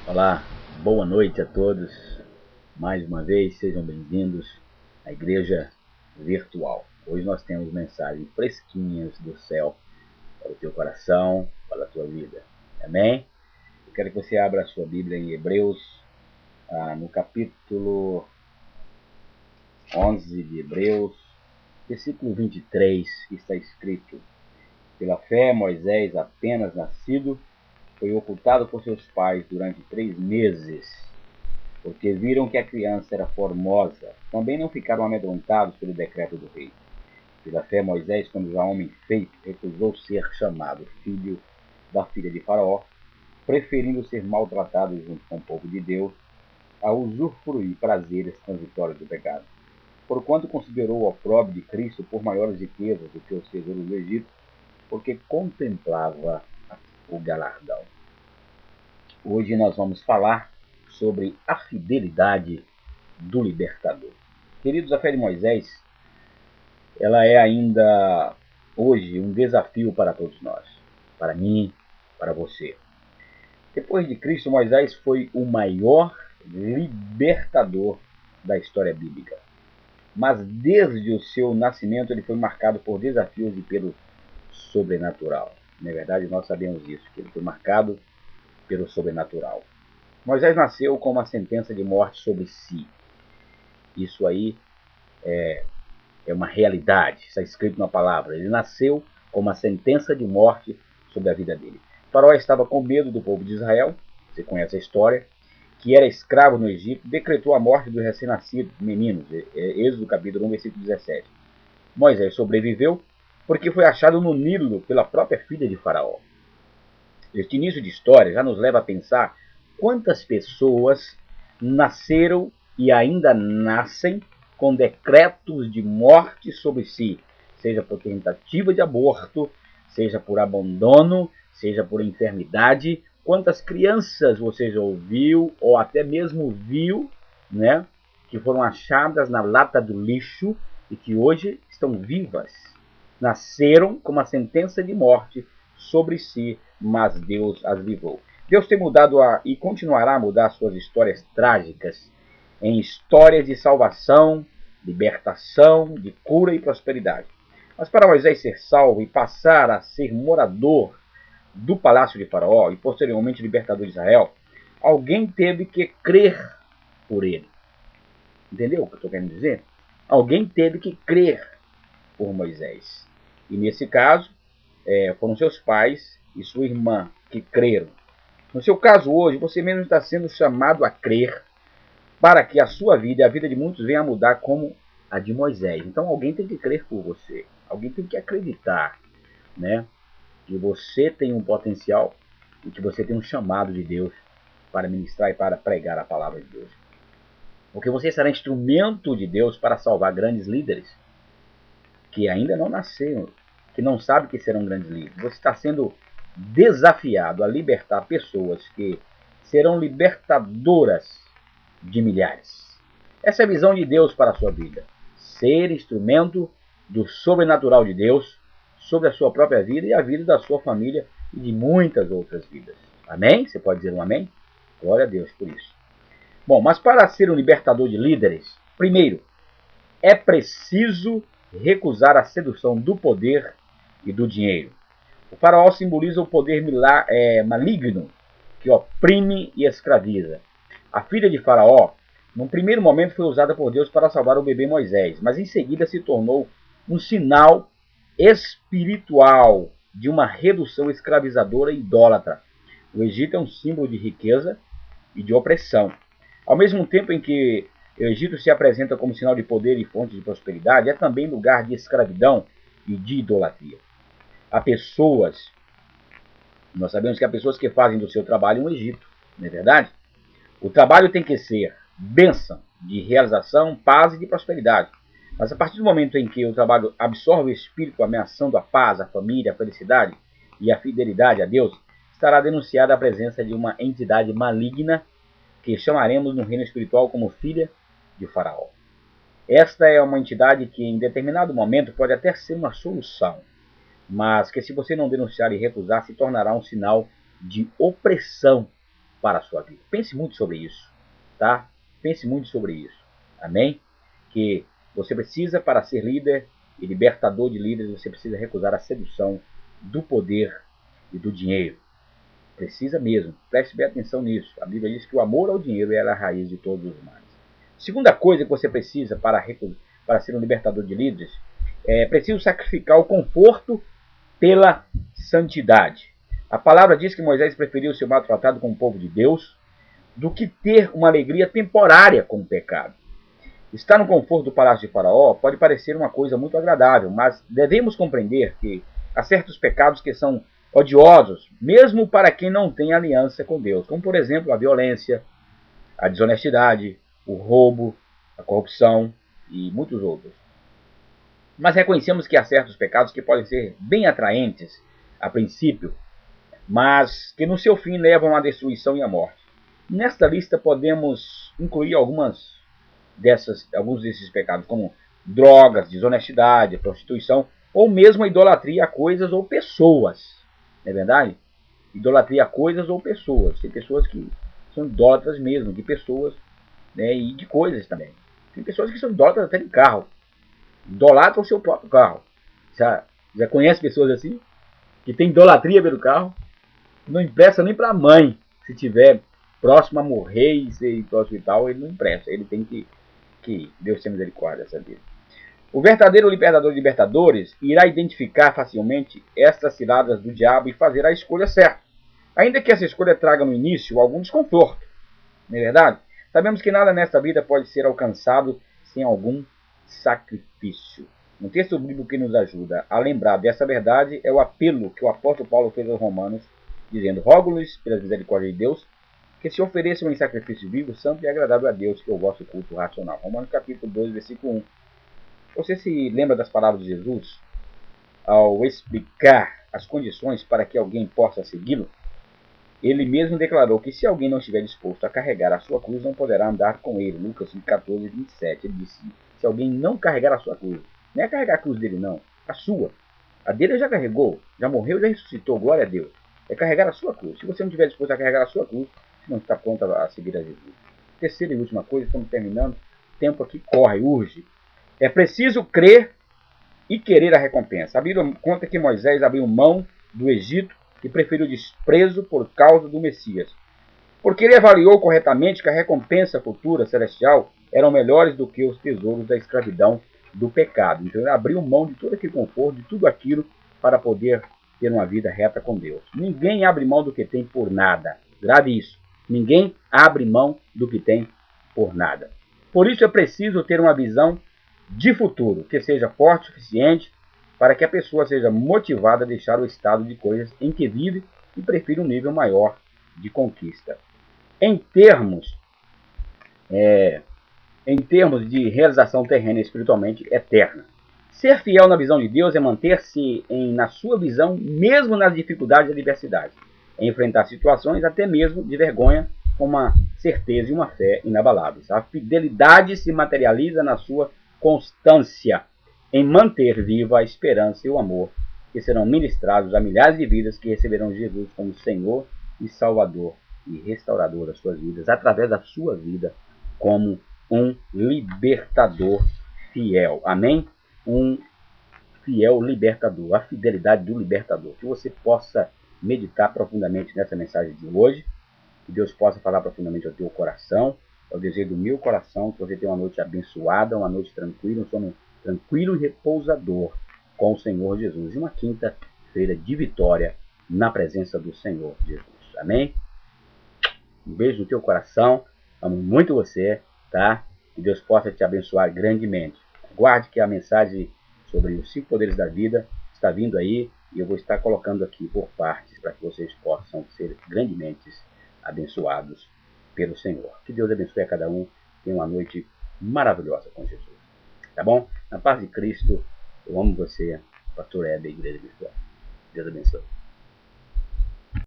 Olá, boa noite a todos. Mais uma vez, sejam bem-vindos à Igreja Virtual. Hoje nós temos mensagens fresquinhas do céu para o teu coração, para a tua vida. Amém? Eu quero que você abra a sua Bíblia em Hebreus, no capítulo 11 de Hebreus, versículo 23, que está escrito: Pela fé, Moisés, apenas nascido, foi ocultado por seus pais durante 3 meses, porque viram que a criança era formosa. Também não ficaram amedrontados pelo decreto do rei. Pela fé, Moisés, quando já homem feito, recusou ser chamado filho da filha de Faraó, preferindo ser maltratado junto com o povo de Deus, a usufruir prazeres transitórios do pecado. Porquanto considerou o opróbrio de Cristo por maiores riquezas do que os tesouros do Egito, porque contemplava o galardão. Hoje nós vamos falar sobre a fidelidade do libertador. Queridos, a fé de Moisés, ela é ainda hoje um desafio para todos nós, para mim, para você. Depois de Cristo, Moisés foi o maior libertador da história bíblica. Mas desde o seu nascimento ele foi marcado por desafios e pelo sobrenatural. Na verdade, nós sabemos isso, que ele foi marcado pelo sobrenatural. Moisés nasceu com uma sentença de morte sobre si. Isso aí é uma realidade, está escrito na palavra. Ele nasceu com uma sentença de morte sobre a vida dele. Faraó estava com medo do povo de Israel, você conhece a história, que era escravo no Egito, decretou a morte dos recém-nascidos meninos, Êxodo capítulo 1, versículo 17. Moisés sobreviveu porque foi achado no Nilo pela própria filha de Faraó. Este início de história já nos leva a pensar quantas pessoas nasceram e ainda nascem com decretos de morte sobre si, seja por tentativa de aborto, seja por abandono, seja por enfermidade. Quantas crianças você já ouviu ou até mesmo viu, né, que foram achadas na lata do lixo e que hoje estão vivas? Nasceram com uma sentença de morte sobre si, mas Deus as livrou. Deus tem mudado e continuará a mudar suas histórias trágicas em histórias de salvação, libertação, de cura e prosperidade. Mas para Moisés ser salvo e passar a ser morador do palácio de Faraó e posteriormente libertador de Israel, alguém teve que crer por ele. Entendeu o que eu estou querendo dizer? Alguém teve que crer por Moisés. E nesse caso, foram seus pais e sua irmã que creram. No seu caso hoje, você mesmo está sendo chamado a crer para que a sua vida e a vida de muitos venha a mudar como a de Moisés. Então alguém tem que crer por você. Alguém tem que acreditar, né, que você tem um potencial e que você tem um chamado de Deus para ministrar e para pregar a palavra de Deus. Porque você será instrumento de Deus para salvar grandes líderes que ainda não nasceram, que não sabem que serão grandes líderes. Você está sendo desafiado a libertar pessoas que serão libertadoras de milhares. Essa é a visão de Deus para a sua vida. Ser instrumento do sobrenatural de Deus sobre a sua própria vida e a vida da sua família e de muitas outras vidas. Amém? Você pode dizer um amém? Glória a Deus por isso. Bom, mas para ser um libertador de líderes, primeiro, é preciso recusar a sedução do poder e do dinheiro. O faraó simboliza o poder maligno que oprime e escraviza. A filha de Faraó, num primeiro momento, foi usada por Deus para salvar o bebê Moisés, mas em seguida se tornou um sinal espiritual de uma redução escravizadora e idólatra. O Egito é um símbolo de riqueza e de opressão. Ao mesmo tempo em que o Egito se apresenta como sinal de poder e fonte de prosperidade, é também lugar de escravidão e de idolatria. Há pessoas, nós sabemos que há pessoas que fazem do seu trabalho um Egito, não é verdade? O trabalho tem que ser bênção de realização, paz e de prosperidade. Mas a partir do momento em que o trabalho absorve o espírito, ameaçando a paz, a família, a felicidade e a fidelidade a Deus, estará denunciada a presença de uma entidade maligna que chamaremos no reino espiritual como filha de Faraó. Esta é uma entidade que em determinado momento pode até ser uma solução, mas que se você não denunciar e recusar, se tornará um sinal de opressão para a sua vida. Pense muito sobre isso, tá? Pense muito sobre isso. Amém? Que você precisa, para ser líder e libertador de líderes, você precisa recusar a sedução do poder e do dinheiro. Precisa mesmo. Preste bem atenção nisso. A Bíblia diz que o amor ao dinheiro é a raiz de todos os males. Segunda coisa que você precisa para ser um libertador de líderes, é preciso sacrificar o conforto pela santidade. A palavra diz que Moisés preferiu ser maltratado com o povo de Deus do que ter uma alegria temporária com o pecado. Estar no conforto do palácio de Faraó pode parecer uma coisa muito agradável, mas devemos compreender que há certos pecados que são odiosos, mesmo para quem não tem aliança com Deus, como por exemplo a violência, a desonestidade, o roubo, a corrupção e muitos outros. Mas reconhecemos que há certos pecados que podem ser bem atraentes a princípio, mas que no seu fim levam à destruição e à morte. Nesta lista podemos incluir alguns desses pecados, como drogas, desonestidade, prostituição, ou mesmo a idolatria a coisas ou pessoas. Não é verdade? Idolatria a coisas ou pessoas. Tem pessoas que são idólatras mesmo, de pessoas, né, e de coisas também. Tem pessoas que são idólatras até de carro. Idolatram o seu próprio carro. Já conhece pessoas assim? Que tem idolatria pelo carro? Não empresta nem para a mãe. Se tiver próximo a morrer e ir para o hospital, ele não empresta. Ele tem que Deus tenha misericórdia dessa vida. O verdadeiro libertador de libertadores irá identificar facilmente estas ciladas do diabo e fazer a escolha certa. Ainda que essa escolha traga no início algum desconforto. Não é verdade? Sabemos que nada nesta vida pode ser alcançado sem algum sacrifício. Um texto bíblico que nos ajuda a lembrar dessa verdade é o apelo que o apóstolo Paulo fez aos romanos, dizendo: rogo-lhes, pelas misericórdias de Deus, que se ofereçam em sacrifício vivo, santo e agradável a Deus, que é o vosso culto racional. Romanos capítulo 2, versículo 1. Você se lembra das palavras de Jesus ao explicar as condições para que alguém possa segui-lo? Ele mesmo declarou que se alguém não estiver disposto a carregar a sua cruz, não poderá andar com ele. Lucas 14, 27. Ele disse: se alguém não carregar a sua cruz, não é carregar a cruz dele não, a sua. A dele já carregou, já morreu, já ressuscitou, glória a Deus. É carregar a sua cruz. Se você não estiver disposto a carregar a sua cruz, não está pronto a seguir a Jesus. Terceira e última coisa, estamos terminando. O tempo aqui corre, urge. É preciso crer e querer a recompensa. A Bíblia conta que Moisés abriu mão do Egito e preferiu o desprezo por causa do Messias. Porque ele avaliou corretamente que a recompensa futura celestial eram melhores do que os tesouros da escravidão do pecado. Então ele abriu mão de todo aquele conforto, de tudo aquilo, para poder ter uma vida reta com Deus. Ninguém abre mão do que tem por nada. Grave isso. Ninguém abre mão do que tem por nada. Por isso é preciso ter uma visão de futuro que seja forte o suficiente para que a pessoa seja motivada a deixar o estado de coisas em que vive e prefira um nível maior de conquista. Em termos de realização terrena e espiritualmente eterna, ser fiel na visão de Deus é manter-se na sua visão, mesmo nas dificuldades e adversidades. É enfrentar situações até mesmo de vergonha com uma certeza e uma fé inabaláveis. A fidelidade se materializa na sua constância em manter viva a esperança e o amor que serão ministrados a milhares de vidas que receberão Jesus como Senhor e Salvador e restaurador das suas vidas, através da sua vida como um libertador fiel. Amém? Um fiel libertador, a fidelidade do libertador. Que você possa meditar profundamente nessa mensagem de hoje, que Deus possa falar profundamente ao teu coração. É o desejo do meu coração que você tenha uma noite abençoada, uma noite tranquila, um sono tranquilo e repousador com o Senhor Jesus. E uma quinta-feira de vitória na presença do Senhor Jesus. Amém? Um beijo no teu coração. Amo muito você, tá? Que Deus possa te abençoar grandemente. Aguarde que a mensagem sobre os 5 poderes da vida está vindo aí e eu vou estar colocando aqui por partes para que vocês possam ser grandemente abençoados pelo Senhor. Que Deus abençoe a cada um. Tenha uma noite maravilhosa com Jesus. Tá bom? Na paz de Cristo, eu amo você, Pastor Heber, Igreja Virtual. Deus abençoe.